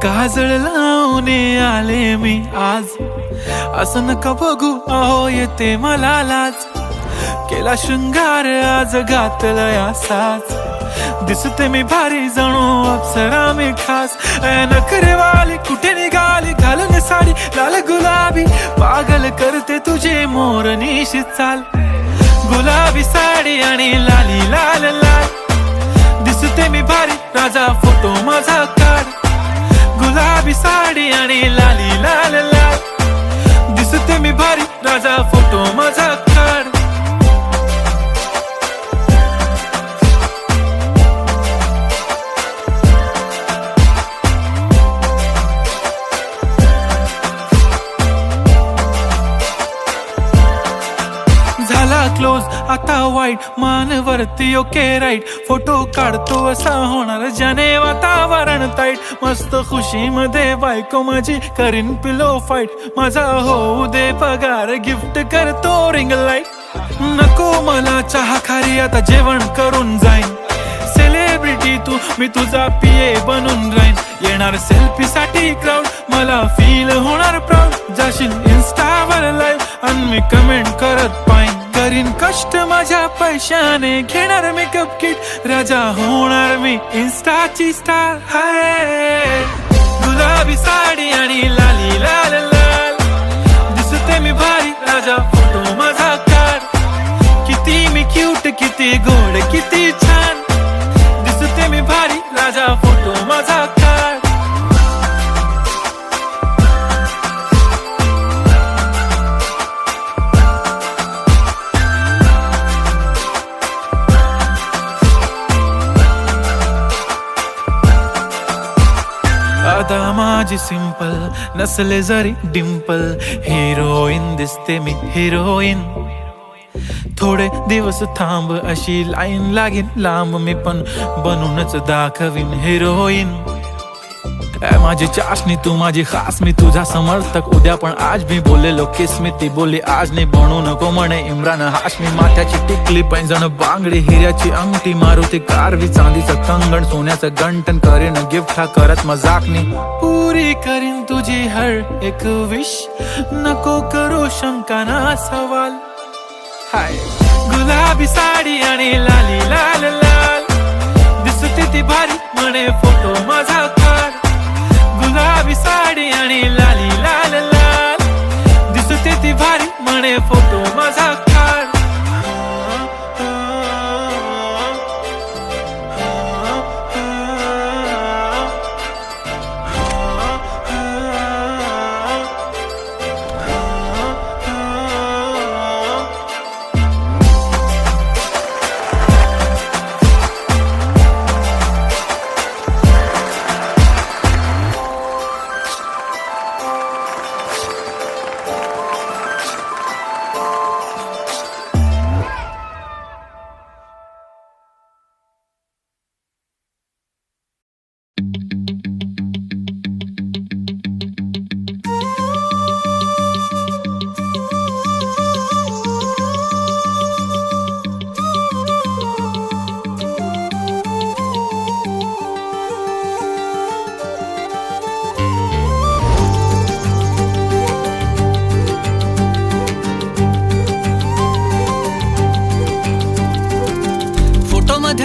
काजळ लावून आले मी आज, असं नका बघू अहो येते मला लाज. केला शृंगार आज घातला साज, दिसते मी भारी जणू अप्सरा मी खास. नखरेवाली कुठे निघाली घालून साडी लाल गुलाबी, पागल करते तुझे मोरनीशी चाल. गुलाबी साडी आणि लाली लाल लाल, दिसते मी भारी राजा फोटो माझा काढ. गुलाबी साडी आणि लाली लाल लाल, दिसते मी भारी राजा फोटो माझा काढ. झाला क्लोज आता वाईट, मानवरती ओके राईट. फोटो काढतो असा होणार ज्याने वातावरण ताईट. मस्त खुशी मध्ये बायको माझी करीन पिलो फाईट. माझा होऊ दे पगार गिफ्ट करतो रिंग लाईट. नको मला चहा खारी आता जेवण करून जाईन. सेलिब्रिटी तू मी तुझा पिये बनून राहीन. येणार सेल्फी साठी क्राऊड मला फील होणार प्राऊड. जाशील इन्स्टावर लाईव्ह आणि मी कमेंट करत पाईन. करीन कष्ट माझ्या पैशाने घेणार मेकअप किट. राजा होणार मी इन्स्टाची स्टार. हाय गुलाबी साडी आणि लाली लाल लाल, दिसते मी भारी राजा फोटो माझा काढ. किती मी क्यूट किती गोड किती छान, दिसते मी भारी राजा फोटो माझा काढ. आता माझी सिंपल नसले जरी डिंपल, हिरोईन दिसते मी हिरोईन. थोडे दिवस थांब अशी लाईन लागेल लांब, मी पण बनूनच दाखवीन हिरोईन. माझी चाशनी तू माझी खास, मी तुझा समर्थक उद्या पण आज मी बोललेलो किस मी. ती बोलली आज नाही बनू नको म्हणे इम्रान हाशमी. माथ्याची टिकली पैंजण बांगडी हिऱ्याची अंगठी, मारुती कारवी चांदीचं कंगण सोन्याचं गंटन. करीन गिफ्ट हा करत मजाकनी, पुरी करीन तुझी हर एक विश. नको करू शंका ना सवाल. हाय गुलाबी साडी आणि लाली लाल लाल, दिसते ती भारी म्हणे फोटो माझा काढ. गुलाबी साडी आणि लाली लाल लाल, दिसते ती भारी म्हणे फोटो माझा काढ.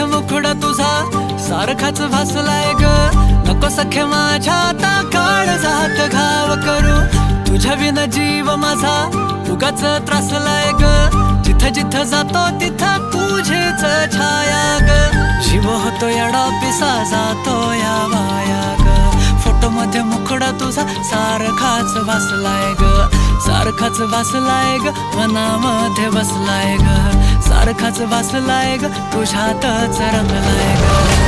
मुखडा तुझा सारखाच भासलाय ग. नको सख्य माझ्या आता काळ जात घाव करू. तुझ्या विना जीव माझा उगाच त्रासलाय ग. जिथं जिथं जातो तिथं तुझीच छाया ग. जीव होतो येडा पिसा जातो या वाया ग. फोटो मध्ये मुखडा तुझा सारखाच भासलाय ग. सारखाच भासलाय ग, मनामध्ये बसलाय ग. सारखाच भासलाय ग, तुझ्यातच रंगलाय ग.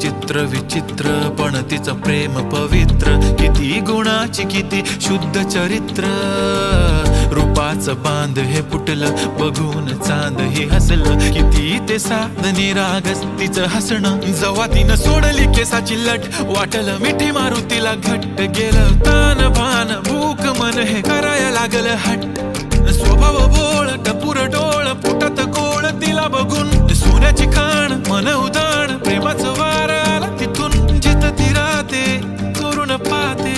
चित्र विचित्र पण तिचं प्रेम पवित्र. किती गुणाची किती शुद्ध चरित्र, रूपाचं बांध हे फुटलं, बघून चांद हे हसलं. किती ते साधनी रागस तिचं हसणं, जवा तिनं सोडली केसाची लट, वाटलं मिठी मारू तिला घट्ट. गेलं तान भान भूक मन हे करायला लागलं हट्ट. स्वभाव बोळ टपूर डोळ पोटात गोळ, तिला बघून सोन्याची खाण मन उदाण. प्रेमाचं वार आला तिथून, जिथं ती राहते करून पाहते,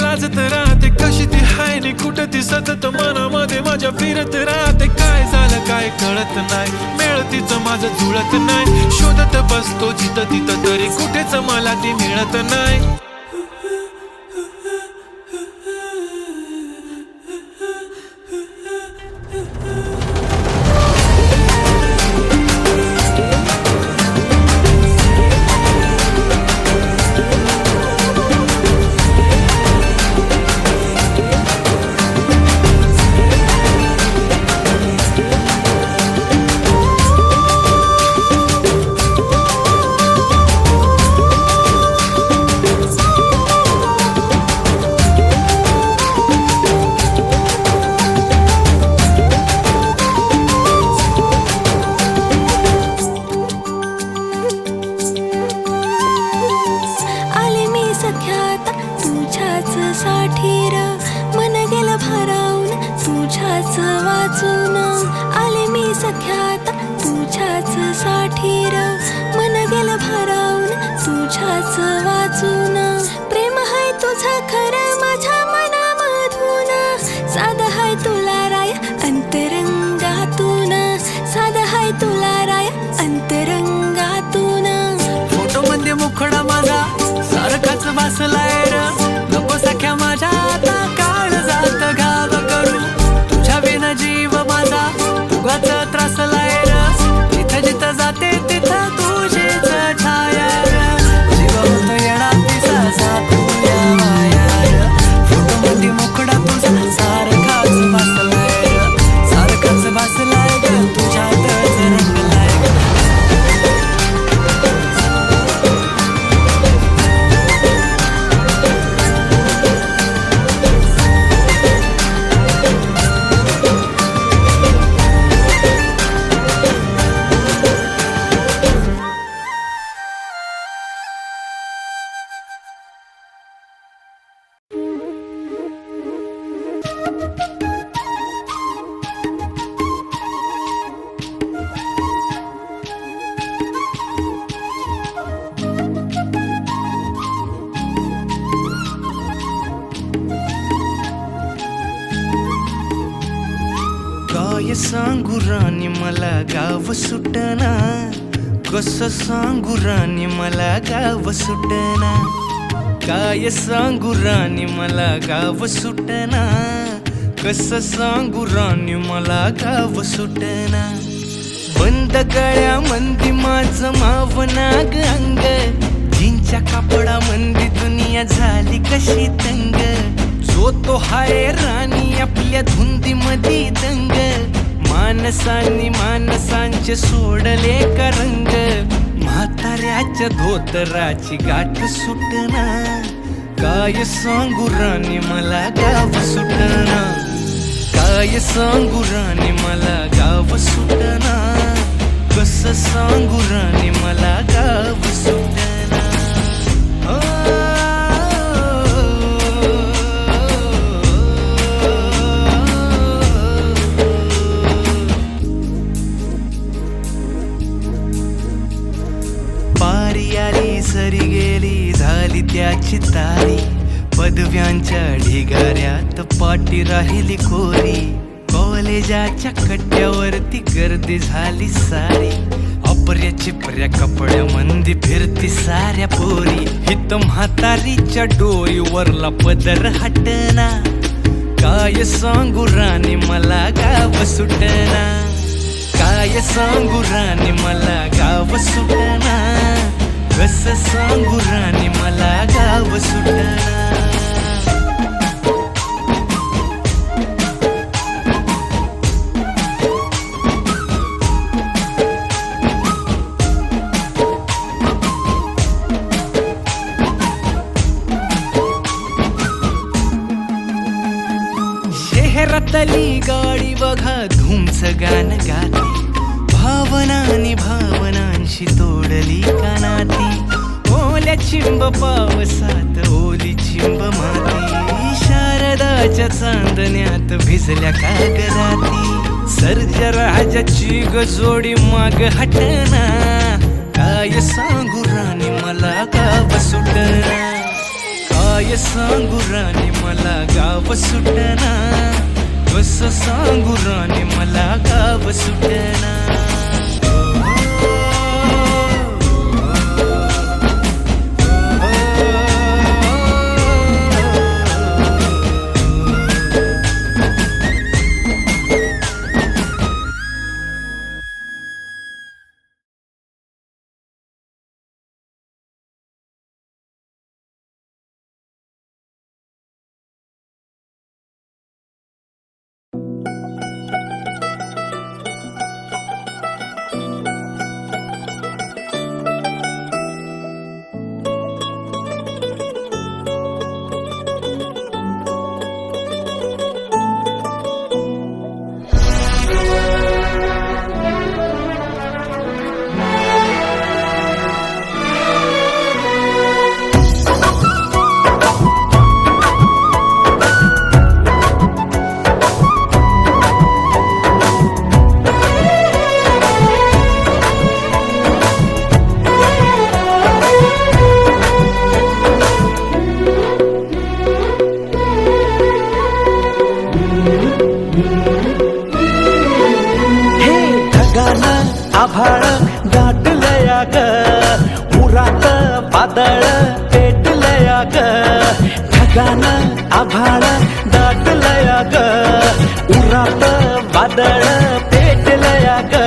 लाजत राहते कशी ती हाय नि कुठं ती सतत मनामध्ये माझ्या फिरत राहते. काय झालं काय कळत नाही, मेळ तिचं माझं जुळत नाही. शोधत बसतो जिथं तिथं तरी कुठेच मला ती मिळत नाही. प्रेम हाय तुझं खरं माझ्या मनामधून, साधं हाय तुला राय अंतरंगातून, साधं हाय तुला राय अंतरंगातून. फोटो मध्ये मुखडा माझा सारखाच भासलाय र, नको सख्या माझ्या आता काळ जात घाव करू. तुझ्या विना जीव माझा उगाच त्रासलाय र, जिथं जिथं जाते तिथं तुझीच छाया र. जीव होतो येणार तिचा साथूया माया र, फोटो मध्ये मुखडा तुझा सारखाच भासलाय र, सारखाच भासलाय ग तुझ्यातच रंगलाय ग. काय सांगू राणी मला गाव सुटना, कसं सांगू राणी मला गाव सुटना. काय सांगू राणी मला गाव सुटना, कसं सांगू राणी मला गाव सुटना. बंद गळ्या मंदी माझं मावनाग अंग, जिंच्या कापडा मंदी दुनिया झाली कशी तंग. जो तो हाय राणी आपल्या धुंदी मधी दंग, मानसांनी मानसांचे सोडले का रंग. म्हाताऱ्याच्या धोतराची गाठ सुटना, काय सांगू राणी मला गाव सुटना. काय सांगू राणी मला गाव सुटना, कसं सांगू राणी मला गाव सुटना. पारी आली सरी गेली झाली त्याची तारी, पदव्यांच्या ढिगाऱ्यात पाठी राहिली कोरी. कॉलेजाच्या कट्ट्यावरती गर्दी झाली सारी, अपर्या चिपऱ्या कपड्या मंदी फिरती साऱ्या पोरी. हित म्हातारीच्या डोईवरला पदर हटना, काय सांगू राणी मला गाव सुटना. काय सांगू राणी मला गाव सुटना, कसं सांगू राणी मला गाव सुटना. रतली गाडी बघा धूमच गाण गाती, भावनांनी भावनांशी तोडली कानाती, ओल्या चिंब पावसात ओली चिंब माती, शारदाच्या चांदण्यात भिजल्या कागदाती, सर्जराजाची गजोडी माग हटना, काय सांगू राणी मला गाव सुटना, काय सांगू राणी मला गाव सुटना, कस सांगू राणी मला गाव सुटना. आभाळ दाटलया ग, उरात वादळ पेटलया ग, ढगानं आभाळ दाटलया ग, उरात वादळ पेटलया ग,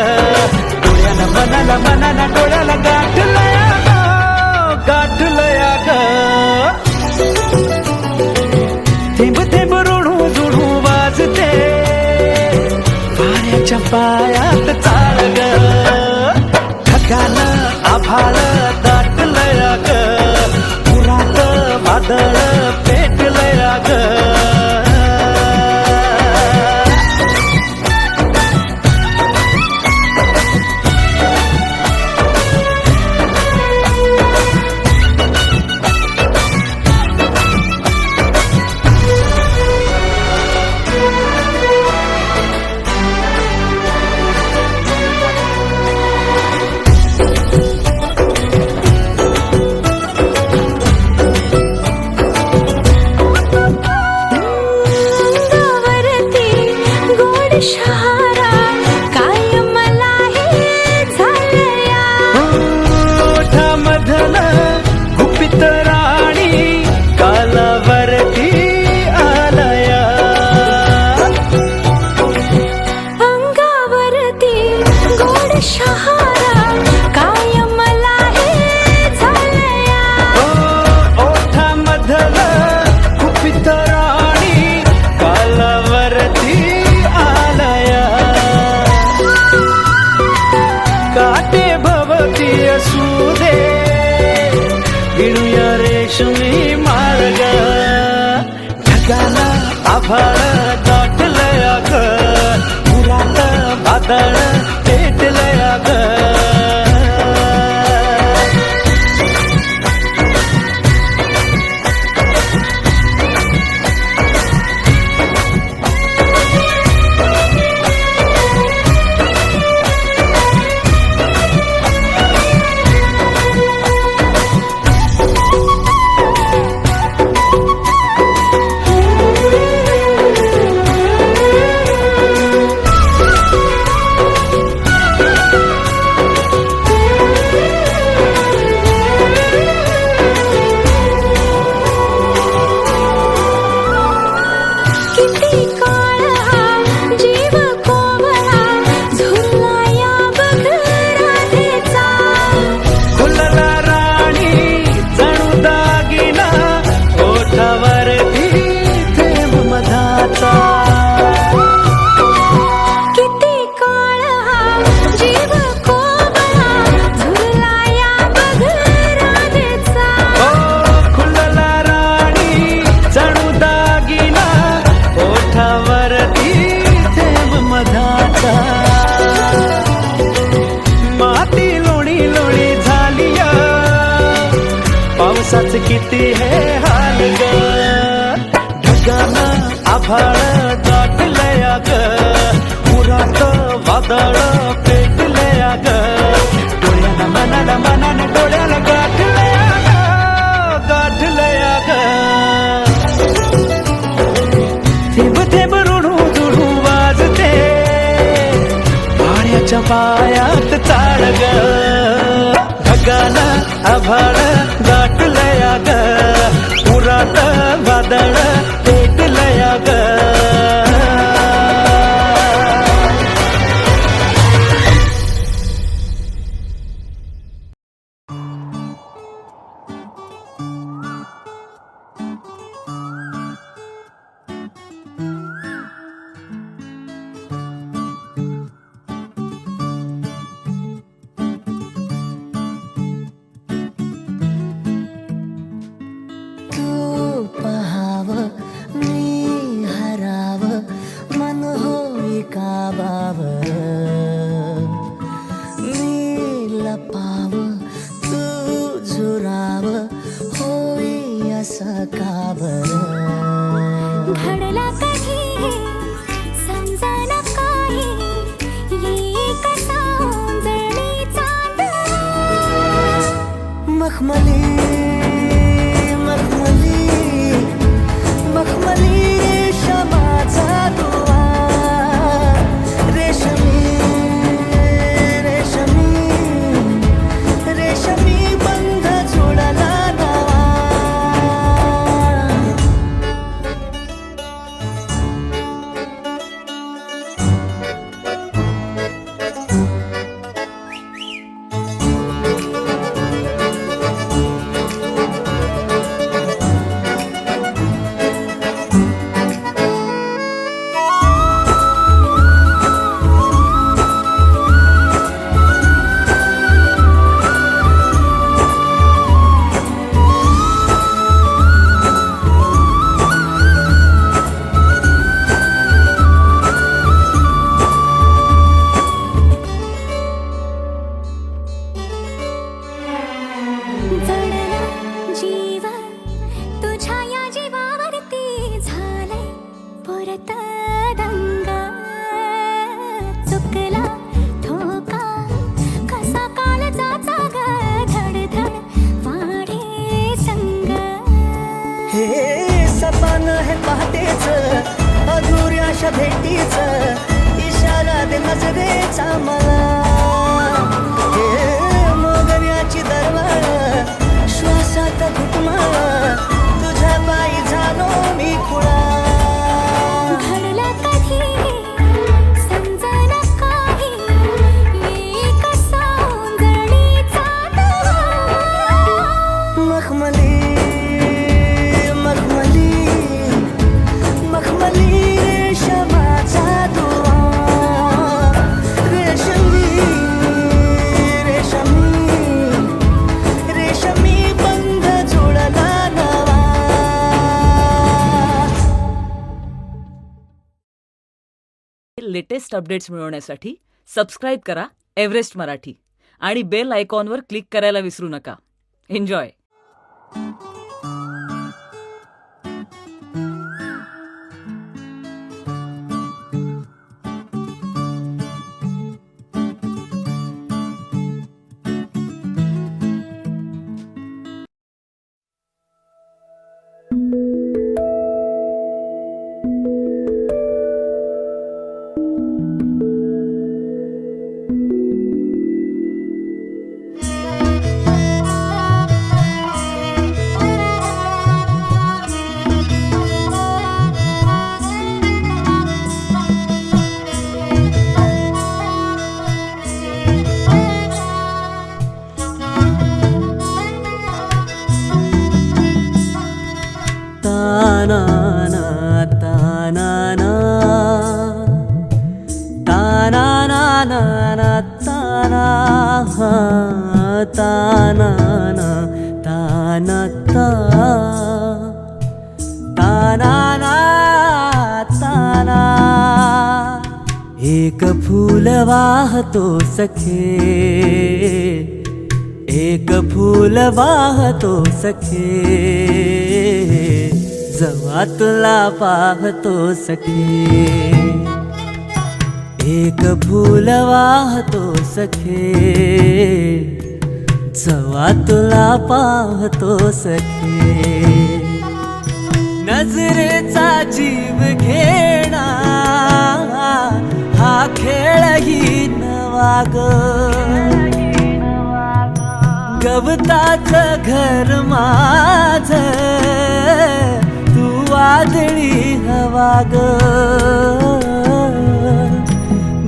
डोळ्यानं मनाला मनाला डोळ्याला गाठलया ग, गाठलया ग, थेंब थेंब रोडू जुडू वाजते, वाऱ्याच्या पायात चाळ ग, ढगानं आभाळ दाटलया ग, उरात वादळ पेटलया ग. शहारा काय मला हे झालया, ओठामधन गुपित राणी कालावरती आलया, अंगावरती गोड शहारा काय मला हे झालया, ओठामधन गुपित राणी कालावरती काटे भवती असू दे, विणूया रेशमी मार्ग, ढगाला आभाळ दाटलया ग, उरात वादळ पेटलया ग. माणसाच किती हे हाल ग ढगानं आभाळ दाटलया ग पुरात वादळ पेटलया ग डोळ्याला मनाला डोळ्याला गाठलया ग थेंब थेंब रुणू दुडू वाजते पाण्याच्या पायात चाळ ग ढगानं आभाळ गाठलया ग पुरात वादळ पेटलया ग तू पहाव मी हराव मन होई काबाव मी लपाव तू झुराव होई असं काबर घडला कधी समजना काही येई कसा ओंजळी चांद मखमली रेशमाचा दुवा रेशमी बंध जुळला नवा जडला जीव तुझ्या या जीवावरती झाले परत दंग चुकला ठोका कसा कालजाचा ग धडधड वाढे संग हे सपान हे पहाटेच अधुऱ्याशा भेटीच इशारा दे नजरेचा मला हे मोगऱ्याची दरवाळ श्वासात घुटमाळ तुझ्या पायी झालो मी खुळा घडला कधी समजना काही येई कसा ओंजळीचा दुवा मखमली रेशमाचा दुवा रेशमी बंध जुळला नवा लेटेस्ट अपडेट्स मिळवण्यासाठी सबस्क्राईब करा एव्हरेस्ट मराठी आणि बेल आयकॉनवर क्लिक करायला विसरू नका. एन्जॉय. ताना ताना ताना ताना एक फूल वाहतो सखे एक फूल वाहतो सखे, जेव्हा तुला पाहतो सखे. एक फूल वाहतो सखे, जेव्हा तुला पाहतो सखे. नजरेचा जीव घेणा हा खेळही नवा ग. गवताचं घर माझ, तू वादळी हवा ग.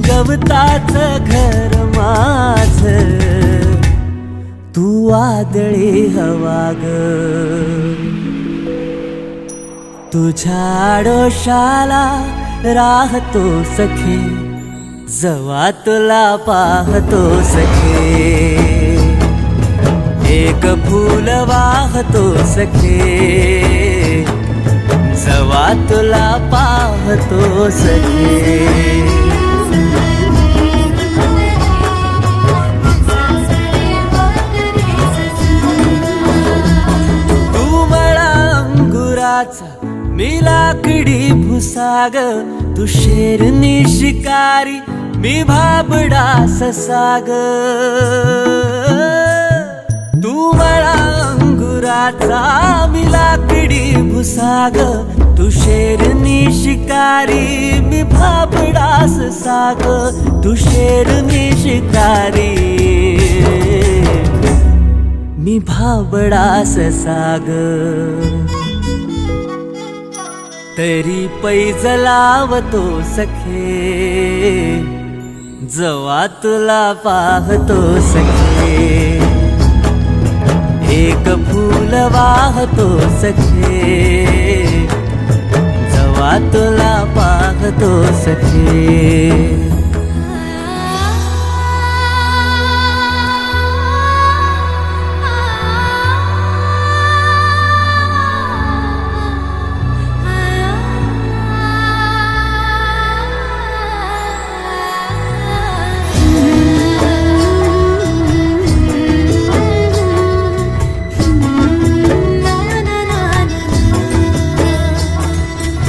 गवताचं घर माझ, तू वादळी हवा ग. तुझ्या आडोशाला राहतो सखे, जेव्हा तुला पाहतो सखे. एक फूल वाहतो सखे, जेव्हा तुला पाहतो सखे. तू मला अंगुराचा, मी लाकडी भुसाग. तू शेरनी शिकारी, मी भाबडा ससाग. तू मला अंगुराचा, मी लाकडी भुसाग. तू शेरनी शिकारी, मी भाबडा ससाग. तू शेरनी शिकारी, मी भाबडा ससाग. तरी पैज लावतो सखे, जेव्हा तुला पाहतो सखे. एक फूल वाहतो सखे, जेव्हा तुला पाहतो सखे.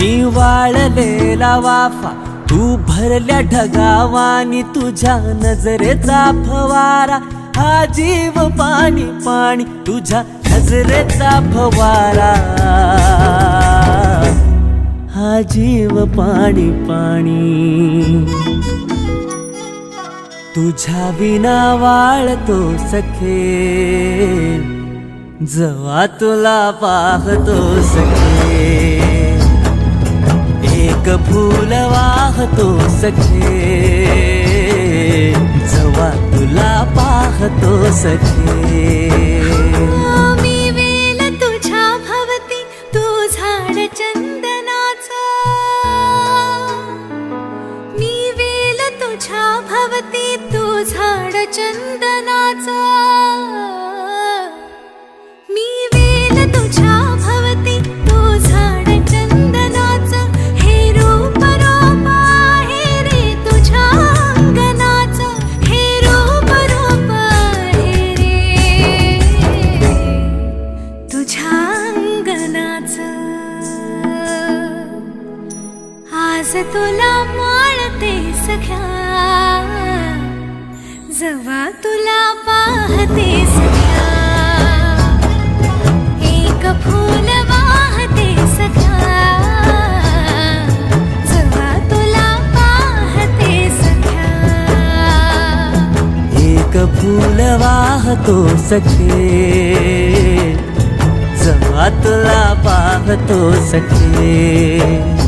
मी वाळलेला वाफा, तू भरल्या ढगावानी. तुझ्या नजरेचा फवारा, हा जीव पाणी पाणी. तुझ्या नजरेचा फवारा, हा जीव पाणी पाणी. तुझ्या विना वाळतो सखे, जेव्हा तुला पाहतो सखे. एक फूल वाहतो सखे, जेव्हा तुला पाहतो सखे. मी वेल तुझ्या भवती, तू झाड चंदनाचा. मी वेल तुझ्या भवती, तू झाड चंदनाचा. मी वेल तुझ्या भवती, तू झाड चंदनाचा. हे रूप रूप आहे रे तुझ्या अंगणाचं. हे रूप रूप आहे रे तुझ्या अंगणाचं. आज तुला माळते सख्या, जेव्हा तुला पाहते सख्या. एक फूल वाहते सख्या, जेव्हा तुला पाहते सख्या. एक फूल वाहतो सखे, जेव्हा तुला पाहतो सखे.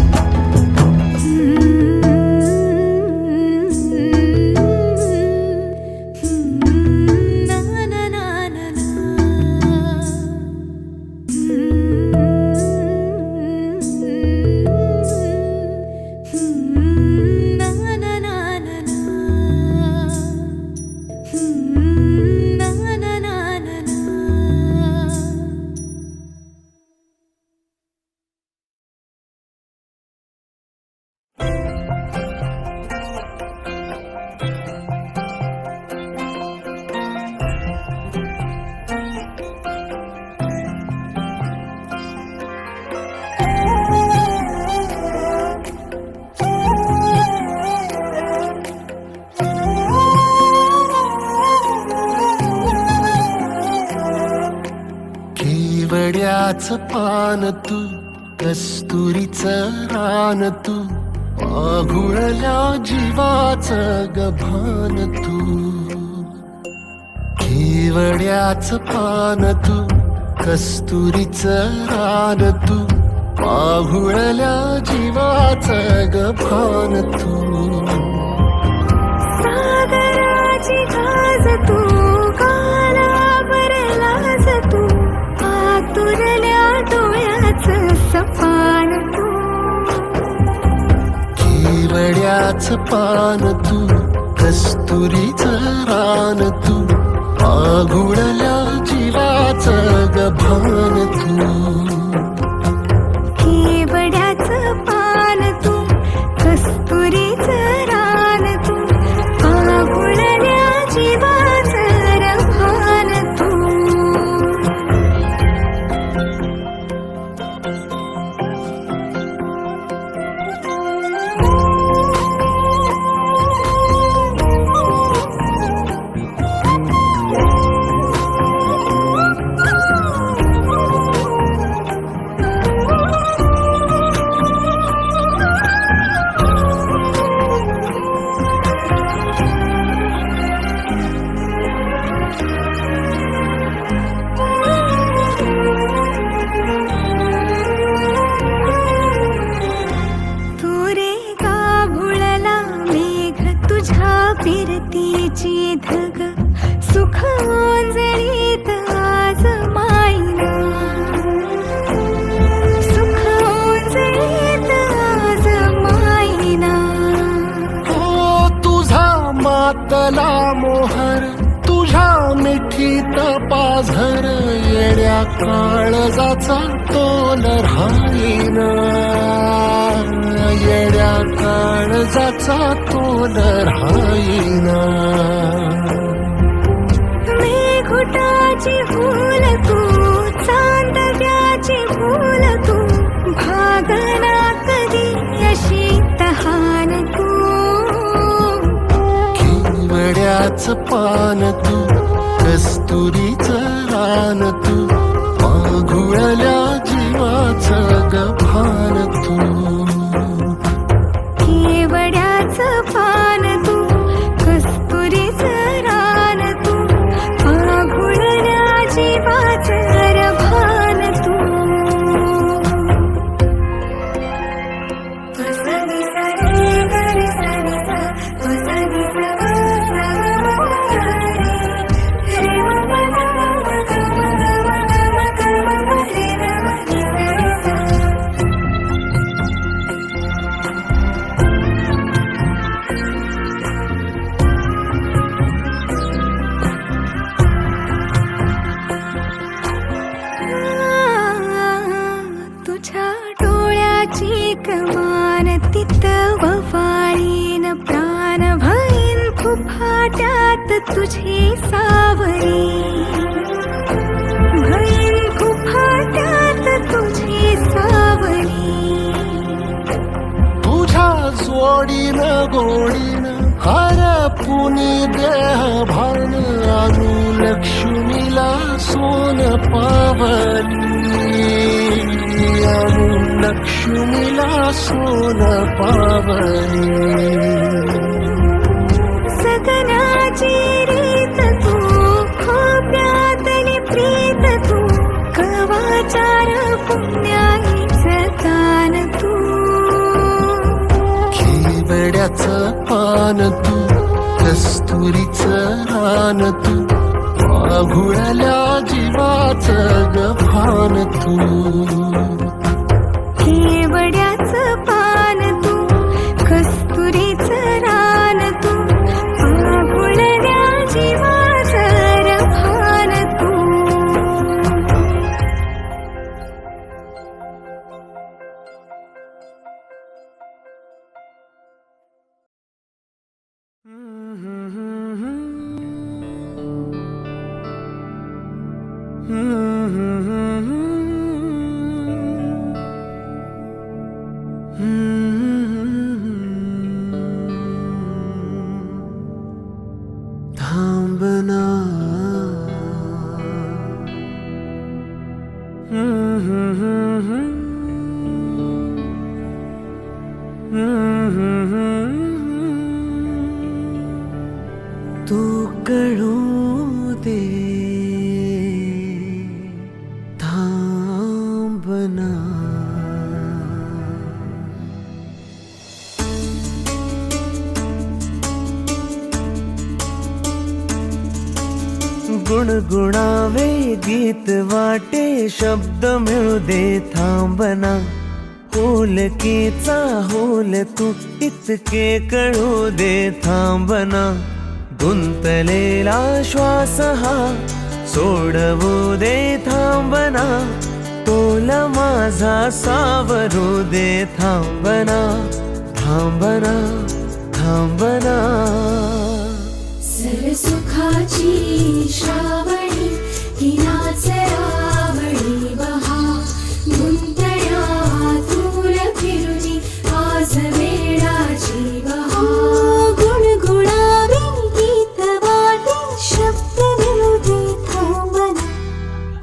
केवड्याचं पान तू कस्तुरीचं रान तू आघुळल्या जीवाचं गभान तू केवड्याचं पान तू कस्तुरीचं रान तू आघुळल्या जीवाचं गभान तू सागराची गाज तू गालावर लाज तू आतुरल्या डोळ्याचं सपान तू केवड्याचं पान तू कस्तुरीचं रान तू आघुळल्या जीवाचं गभान तू केवड्याचं पान तू कस्तुरीचं रान तू आघुळल्या जीवाचं रभान तू फिरतीची धग सुख ओंजळीत आज मायना सुख ओंजळीत आज मायना ओ तुझा मातला मोहर तुझ्या मिठीत पाझर येड्या काळजाचा तोल राहीना येड्या काळजाचा तोल राहीना मेघुटाची फूल तू चांदव्याची फूल तू भागना कधी अशी तहान तू केवड्याचं पान तू कस्तुरीचं रान तू आघुळल्या जीवाचं गभान तू केवड्याचं पान तू कस्तुरीचं रान तू आघुळल्या जीवाचं रभान तू तुझ्या डोळ्याची कमान तिथं ववाळीन प्राण भईन फुफाट्यात तुझी सावरी भईन फुफाट्यात तुझी सावरी तुझ्या जोडीनं गोडीनं हरपुनी देह भान आणू लक्ष्मीला सोन पावली आणू लक्ष्मीला सोन पावली सगनाची रीत तू खोप्यातली प्रीत तू कवाचार पुण्याईचं दान तू केवड्याचं पान तू कस्तुरीचं रान तू आघुळल्या जीवाचं गभान तू केवड्याचं पान तू कस्तुरीचं रान तू आघुळल्या जीवाचं रभान तू कळू दे थांबना. गुणगुणावे गीत वाटे शब्द मिळू दे थांबना. होलकीचा होल तू इतके कळू दे थांबना. गुंतलेला श्वास हा सोडवू दे थांबना. तोला माझा सावरू दे थांबना. थांबना थांबना. सरसुखाची श्रावणी हिनाच रावळी बहा. गुंतण्यातून फिरुनी आज वेळाची बहा. गुणगुणावे गीत वाटे शब्द मिळू दे थांबना.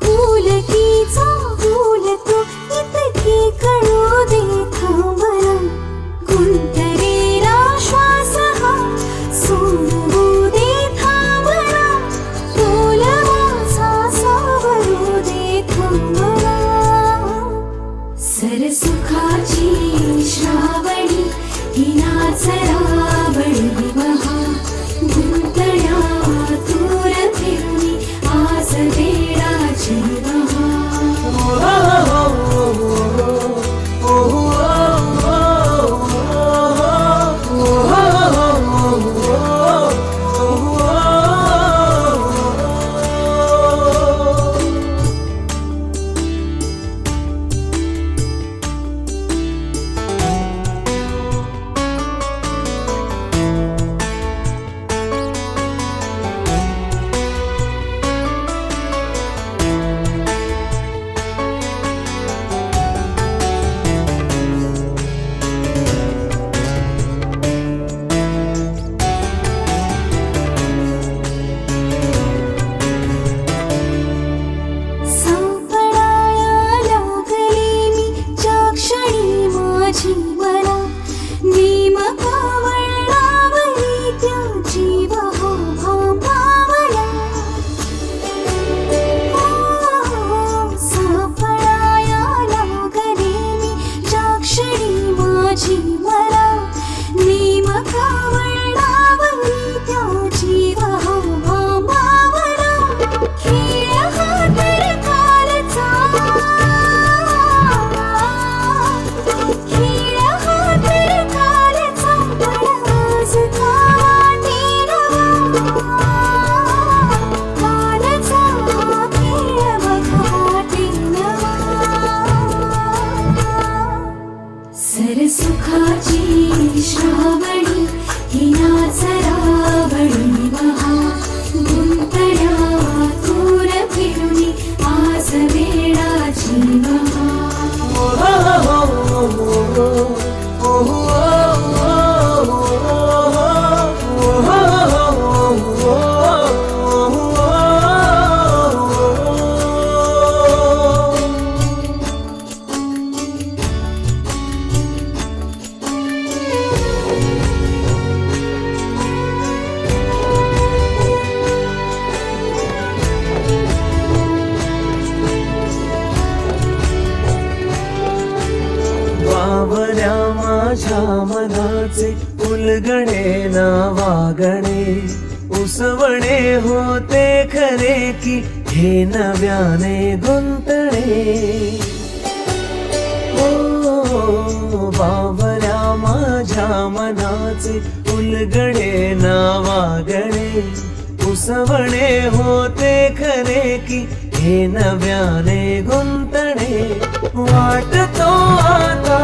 फुलकीचा फुल तू इतके कळू दे थांबना. गुंतलेला श्वास हा सोडवू दे थांबना. तोला माझा सावरू दे थांबना. सरसुखाची श्रावणी हिनाच रावळी बहा. गुंतण्यातून फिरुनी आज वेळाची बहा. सरसुखाची श्रावणी हिनाच रावळी बहा. गुंतण्यातून फिरुनी आज वेळाची बहा. बावऱ्या माझ्या मनाचे उलगणे ना वागणे. उसवणे होते खरे की हे नव्याने गुंतणे. ओ बावऱ्या माझ्या मनाचे उलगणे ना वागणे. उसवणे होते खरे की हे नव्याने गुंतणे. वाटतो आता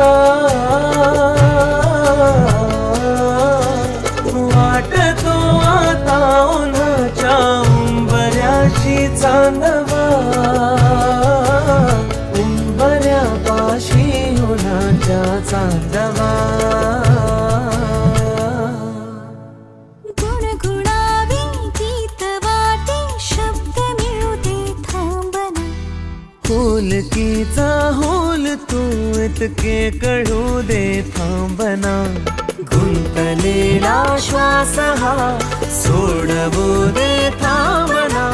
वाटतो आता उन्हाच्या उंबऱ्याशी चांदवा. उंबऱ्यापाशी उन्हाच्या चांदवा. गुणगुणावे गीत वाटे शब्द मिळू दे थांबना. होलकीचा होल तू इतके कळू दे थांबना. पहिला श्वास हा सोडवू दे थांबना,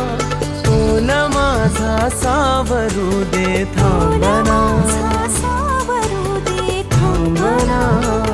तोल माझा सावरू दे थांबना, सावरू दे थांबना.